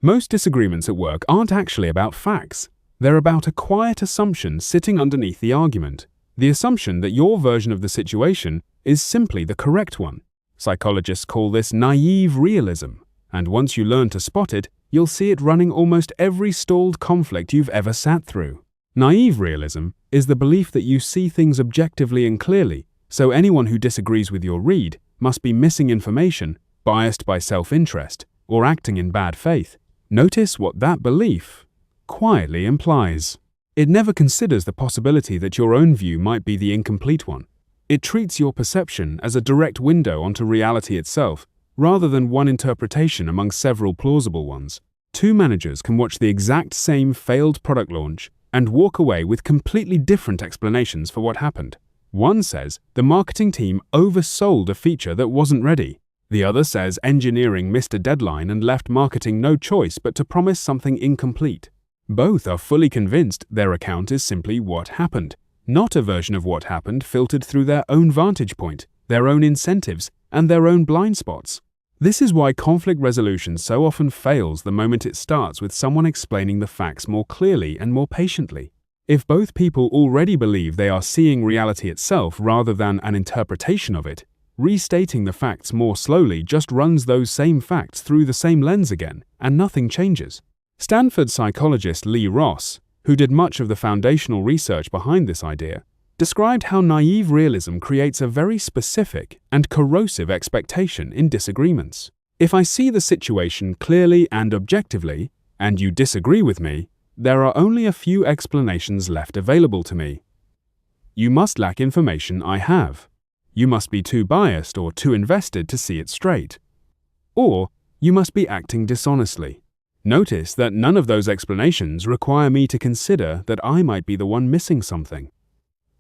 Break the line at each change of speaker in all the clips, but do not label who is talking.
Most disagreements at work aren't actually about facts. They're about a quiet assumption sitting underneath the argument. The assumption that your version of the situation is simply the correct one. Psychologists call this naive realism, and once you learn to spot it, you'll see it running almost every stalled conflict you've ever sat through. Naive realism is the belief that you see things objectively and clearly, so anyone who disagrees with your read must be missing information, biased by self-interest, or acting in bad faith. Notice what that belief quietly implies. It never considers the possibility that your own view might be the incomplete one. It treats your perception as a direct window onto reality itself, rather than one interpretation among several plausible ones. Two managers can watch the exact same failed product launch and walk away with completely different explanations for what happened. One says the marketing team oversold a feature that wasn't ready. The other says engineering missed a deadline and left marketing no choice but to promise something incomplete. Both are fully convinced their account is simply what happened, not a version of what happened filtered through their own vantage point, their own incentives, and their own blind spots. This is why conflict resolution so often fails the moment it starts with someone explaining the facts more clearly and more patiently. If both people already believe they are seeing reality itself rather than an interpretation of it, restating the facts more slowly just runs those same facts through the same lens again, and nothing changes. Stanford psychologist Lee Ross, who did much of the foundational research behind this idea, described how naive realism creates a very specific and corrosive expectation in disagreements. If I see the situation clearly and objectively, and you disagree with me, there are only a few explanations left available to me. You must lack information I have. You must be too biased or too invested to see it straight. Or you must be acting dishonestly. Notice that none of those explanations require me to consider that I might be the one missing something.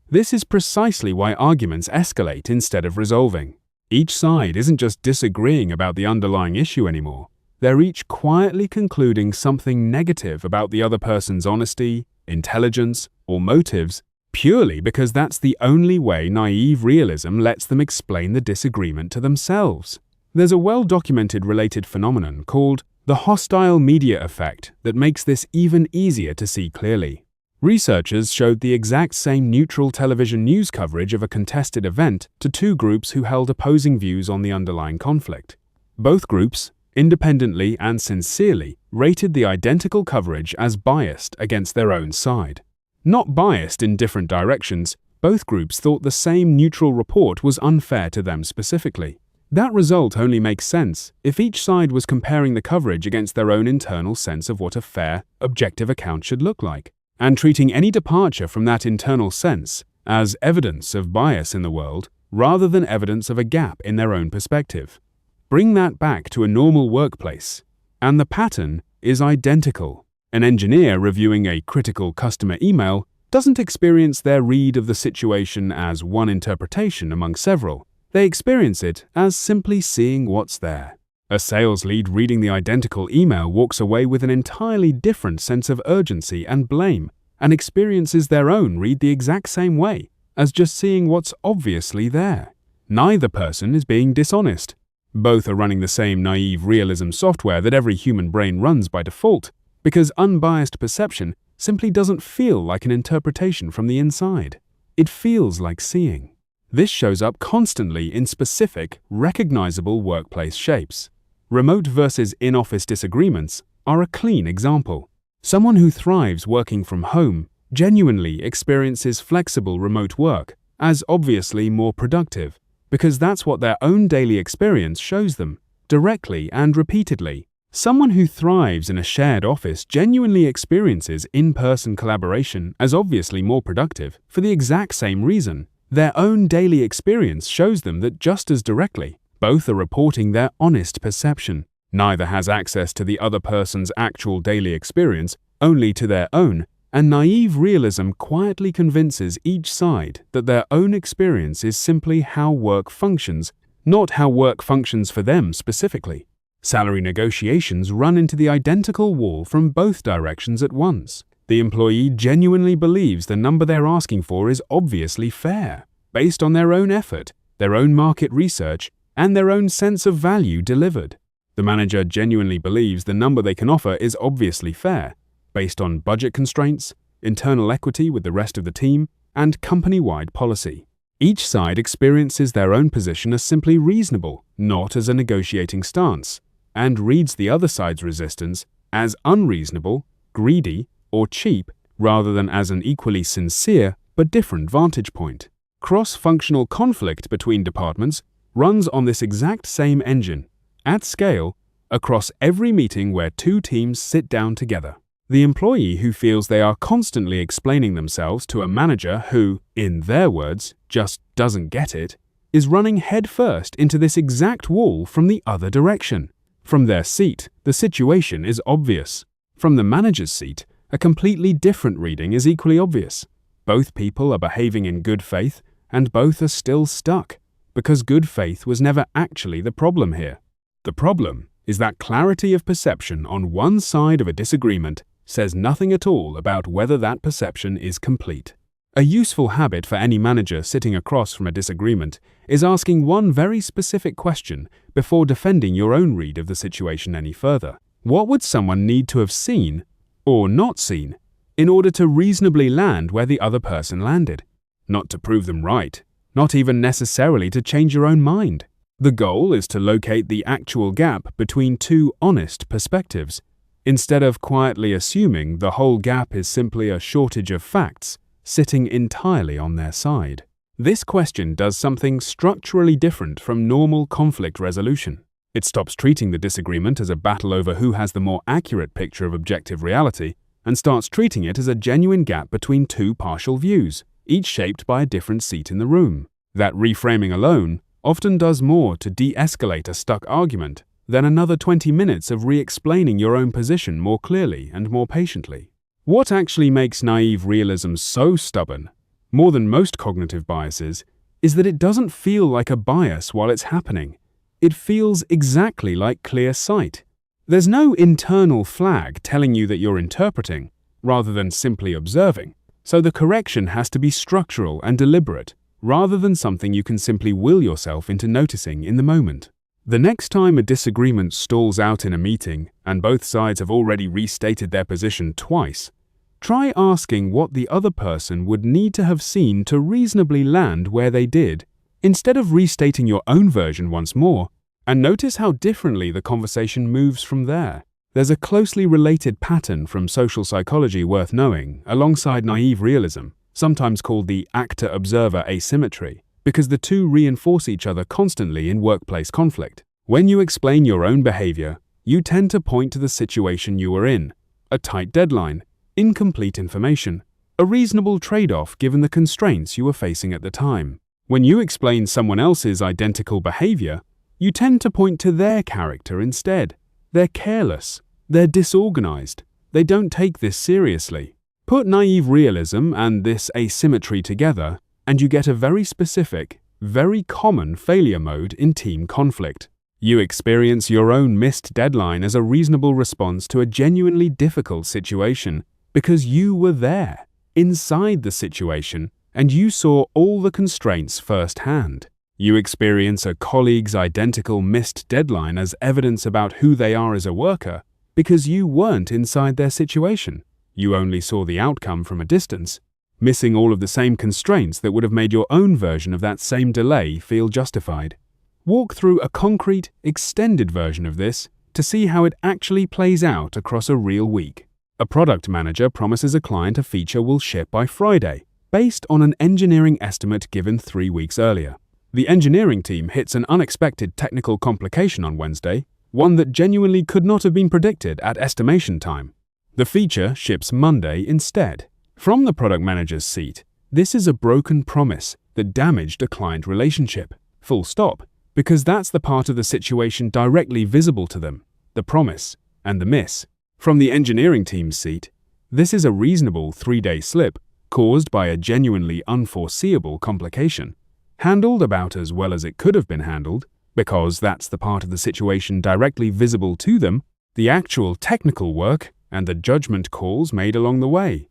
This is precisely why arguments escalate instead of resolving. Each side isn't just disagreeing about the underlying issue anymore. They're each quietly concluding something negative about the other person's honesty, intelligence, or motives, purely because that's the only way naive realism lets them explain the disagreement to themselves. There's a well-documented related phenomenon called the hostile media effect that makes this even easier to see clearly. Researchers showed the exact same neutral television news coverage of a contested event to two groups who held opposing views on the underlying conflict. Both groups, independently and sincerely, rated the identical coverage as biased against their own side. Not biased in different directions, both groups thought the same neutral report was unfair to them specifically. That result only makes sense if each side was comparing the coverage against their own internal sense of what a fair, objective account should look like, and treating any departure from that internal sense as evidence of bias in the world rather than evidence of a gap in their own perspective. Bring that back to a normal workplace, and the pattern is identical. An engineer reviewing a critical customer email doesn't experience their read of the situation as one interpretation among several. They experience it as simply seeing what's there. A sales lead reading the identical email walks away with an entirely different sense of urgency and blame, and experiences their own read the exact same way, as just seeing what's obviously there. Neither person is being dishonest. Both are running the same naive realism software that every human brain runs by default, because unbiased perception simply doesn't feel like an interpretation from the inside. It feels like seeing. This shows up constantly in specific, recognizable workplace shapes. Remote versus in-office disagreements are a clean example. Someone who thrives working from home genuinely experiences flexible remote work as obviously more productive, because that's what their own daily experience shows them, directly and repeatedly. Someone who thrives in a shared office genuinely experiences in-person collaboration as obviously more productive for the exact same reason. Their own daily experience shows them that just as directly, both are reporting their honest perception. Neither has access to the other person's actual daily experience, only to their own, and naive realism quietly convinces each side that their own experience is simply how work functions, not how work functions for them specifically. Salary negotiations run into the identical wall from both directions at once. The employee genuinely believes the number they're asking for is obviously fair, based on their own effort, their own market research, and their own sense of value delivered. The manager genuinely believes the number they can offer is obviously fair, based on budget constraints, internal equity with the rest of the team, and company-wide policy. Each side experiences their own position as simply reasonable, not as a negotiating stance, and reads the other side's resistance as unreasonable, greedy, or cheap, rather than as an equally sincere but different vantage point. Cross-functional conflict between departments runs on this exact same engine, at scale, across every meeting where two teams sit down together. The employee who feels they are constantly explaining themselves to a manager who, in their words, just doesn't get it, is running headfirst into this exact wall from the other direction. From their seat, the situation is obvious. From the manager's seat, a completely different reading is equally obvious. Both people are behaving in good faith, and both are still stuck, because good faith was never actually the problem here. The problem is that clarity of perception on one side of a disagreement says nothing at all about whether that perception is complete. A useful habit for any manager sitting across from a disagreement is asking one very specific question before defending your own read of the situation any further. What would someone need to have seen, or not seen, in order to reasonably land where the other person landed? Not to prove them right, not even necessarily to change your own mind. The goal is to locate the actual gap between two honest perspectives, instead of quietly assuming the whole gap is simply a shortage of facts sitting entirely on their side. This question does something structurally different from normal conflict resolution. It stops treating the disagreement as a battle over who has the more accurate picture of objective reality and starts treating it as a genuine gap between two partial views, each shaped by a different seat in the room. That reframing alone often does more to de-escalate a stuck argument than another 20 minutes of re-explaining your own position more clearly and more patiently. What actually makes naive realism so stubborn, more than most cognitive biases, is that it doesn't feel like a bias while it's happening. It feels exactly like clear sight. There's no internal flag telling you that you're interpreting, rather than simply observing, so the correction has to be structural and deliberate, rather than something you can simply will yourself into noticing in the moment. The next time a disagreement stalls out in a meeting and both sides have already restated their position twice, try asking what the other person would need to have seen to reasonably land where they did, instead of restating your own version once more, and notice how differently the conversation moves from there. There's a closely related pattern from social psychology worth knowing, alongside naive realism, sometimes called the actor-observer asymmetry, because the two reinforce each other constantly in workplace conflict. When you explain your own behavior, you tend to point to the situation you were in, a tight deadline, incomplete information, a reasonable trade-off given the constraints you were facing at the time. When you explain someone else's identical behavior, you tend to point to their character instead. They're careless, they're disorganized, they don't take this seriously. Put naive realism and this asymmetry together, and you get a very specific, very common failure mode in team conflict. You experience your own missed deadline as a reasonable response to a genuinely difficult situation because you were there, inside the situation, and you saw all the constraints firsthand. You experience a colleague's identical missed deadline as evidence about who they are as a worker because you weren't inside their situation. You only saw the outcome from a distance, missing all of the same constraints that would have made your own version of that same delay feel justified. Walk through a concrete, extended version of this to see how it actually plays out across a real week. A product manager promises a client a feature will ship by Friday, based on an engineering estimate given 3 weeks earlier. The engineering team hits an unexpected technical complication on Wednesday, one that genuinely could not have been predicted at estimation time. The feature ships Monday instead. From the product manager's seat, this is a broken promise that damaged a client relationship. Full stop. Because that's the part of the situation directly visible to them, the promise and the miss. From the engineering team's seat, this is a reasonable 3-day slip caused by a genuinely unforeseeable complication, handled about as well as it could have been handled, because that's the part of the situation directly visible to them, the actual technical work and the judgment calls made along the way.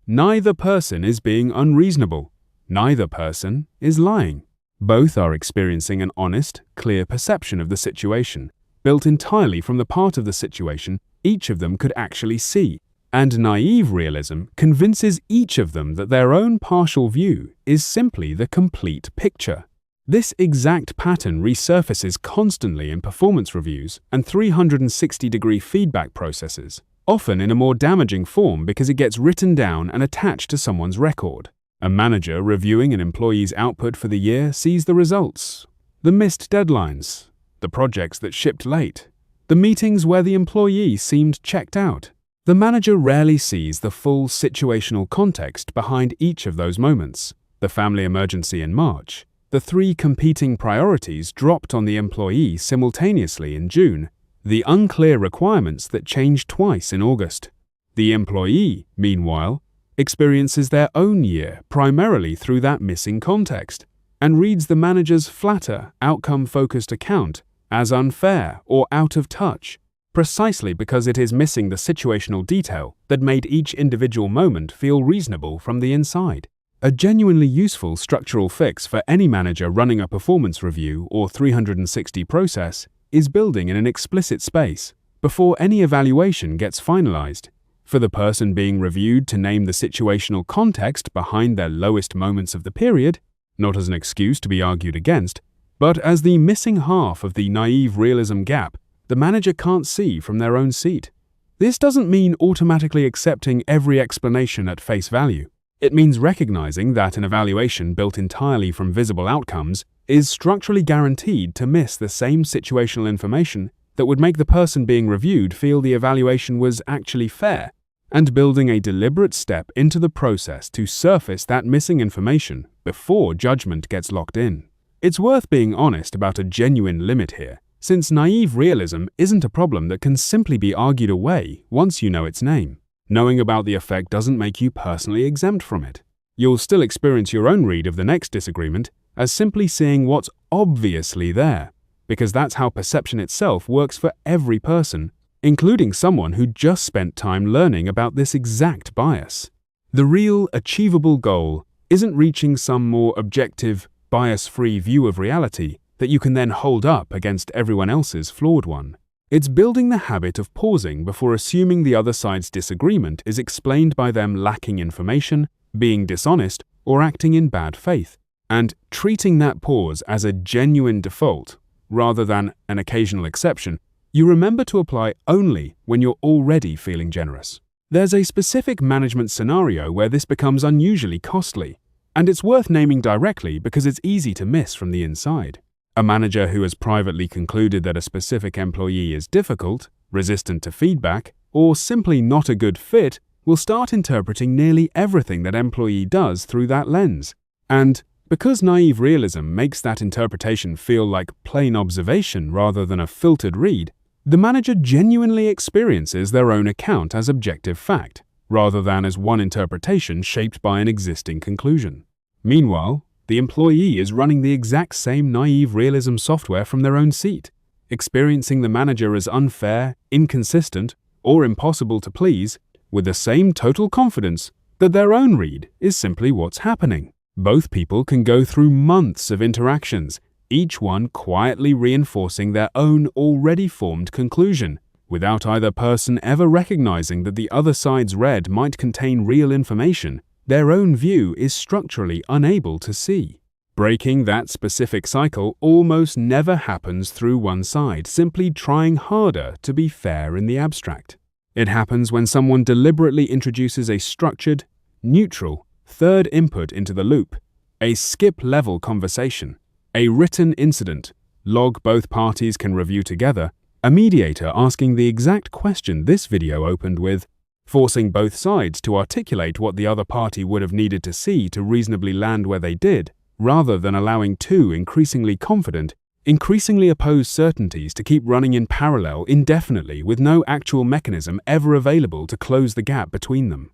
Neither person is being unreasonable. Neither person is lying. Both are experiencing an honest, clear perception of the situation, built entirely from the part of the situation each of them could actually see, and naive realism convinces each of them that their own partial view is simply the complete picture. This exact pattern resurfaces constantly in performance reviews and 360-degree feedback processes, often in a more damaging form because it gets written down and attached to someone's record. A manager reviewing an employee's output for the year sees the results, the missed deadlines, the projects that shipped late, the meetings where the employee seemed checked out. The manager rarely sees the full situational context behind each of those moments: the family emergency in March, the 3 competing priorities dropped on the employee simultaneously in June, the unclear requirements that changed twice in August. The employee, meanwhile, experiences their own year primarily through that missing context, and reads the manager's flatter, outcome-focused account as unfair or out of touch, precisely because it is missing the situational detail that made each individual moment feel reasonable from the inside. A genuinely useful structural fix for any manager running a performance review or 360 process is building in an explicit space, before any evaluation gets finalized, for the person being reviewed to name the situational context behind their lowest moments of the period, not as an excuse to be argued against, but as the missing half of the naive realism gap the manager can't see from their own seat. This doesn't mean automatically accepting every explanation at face value. It means recognizing that an evaluation built entirely from visible outcomes is structurally guaranteed to miss the same situational information that would make the person being reviewed feel the evaluation was actually fair, and building a deliberate step into the process to surface that missing information before judgment gets locked in. It's worth being honest about a genuine limit here, since naive realism isn't a problem that can simply be argued away once you know its name. Knowing about the effect doesn't make you personally exempt from it. You'll still experience your own read of the next disagreement as simply seeing what's obviously there, because that's how perception itself works for every person, including someone who just spent time learning about this exact bias. The real, achievable goal isn't reaching some more objective, bias-free view of reality that you can then hold up against everyone else's flawed one. It's building the habit of pausing before assuming the other side's disagreement is explained by them lacking information, being dishonest, or acting in bad faith, and treating that pause as a genuine default rather than an occasional exception you remember to apply only when you're already feeling generous. There's a specific management scenario where this becomes unusually costly, and it's worth naming directly because it's easy to miss from the inside. A manager who has privately concluded that a specific employee is difficult, resistant to feedback, or simply not a good fit will start interpreting nearly everything that employee does through that lens. And because naive realism makes that interpretation feel like plain observation rather than a filtered read, the manager genuinely experiences their own account as objective fact, rather than as one interpretation shaped by an existing conclusion. Meanwhile, the employee is running the exact same naive realism software from their own seat, experiencing the manager as unfair, inconsistent, or impossible to please, with the same total confidence that their own read is simply what's happening. Both people can go through months of interactions, each one quietly reinforcing their own already formed conclusion, without either person ever recognizing that the other side's read might contain real information their own view is structurally unable to see. Breaking that specific cycle almost never happens through one side simply trying harder to be fair in the abstract. It happens when someone deliberately introduces a structured, neutral, third input into the loop, a skip-level conversation, a written incident, log both parties can review together, a mediator asking the exact question this video opened with, forcing both sides to articulate what the other party would have needed to see to reasonably land where they did, rather than allowing two increasingly confident, increasingly opposed certainties to keep running in parallel indefinitely with no actual mechanism ever available to close the gap between them.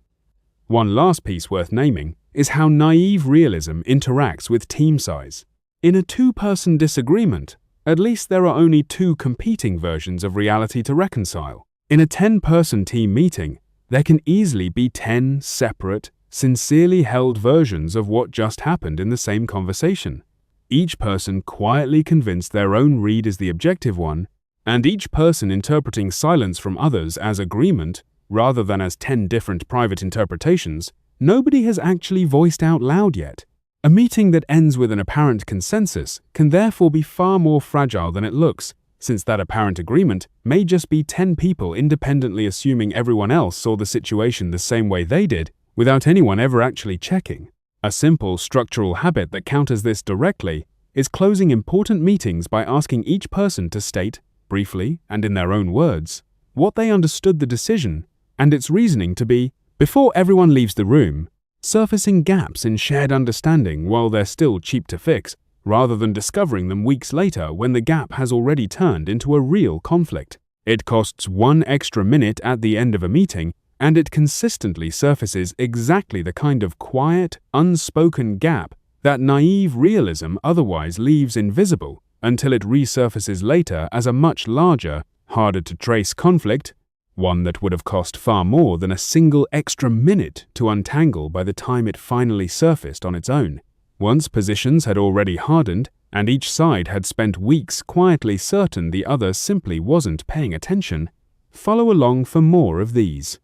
One last piece worth naming is how naive realism interacts with team size. In a two-person disagreement, at least there are only two competing versions of reality to reconcile. In a 10-person team meeting, there can easily be 10 separate, sincerely held versions of what just happened in the same conversation, each person quietly convinced their own read is the objective one, and each person interpreting silence from others as agreement rather than as 10 different private interpretations, nobody has actually voiced out loud yet. A meeting that ends with an apparent consensus can therefore be far more fragile than it looks, since that apparent agreement may just be 10 people independently assuming everyone else saw the situation the same way they did, without anyone ever actually checking. A simple structural habit that counters this directly is closing important meetings by asking each person to state, briefly and in their own words, what they understood the decision and its reasoning to be before everyone leaves the room, surfacing gaps in shared understanding while they're still cheap to fix, rather than discovering them weeks later when the gap has already turned into a real conflict. It costs 1 extra minute at the end of a meeting, and it consistently surfaces exactly the kind of quiet, unspoken gap that naive realism otherwise leaves invisible until it resurfaces later as a much larger, harder-to-trace conflict, one that would have cost far more than a single extra minute to untangle by the time it finally surfaced on its own. Once positions had already hardened, and each side had spent weeks quietly certain the other simply wasn't paying attention, follow along for more of these.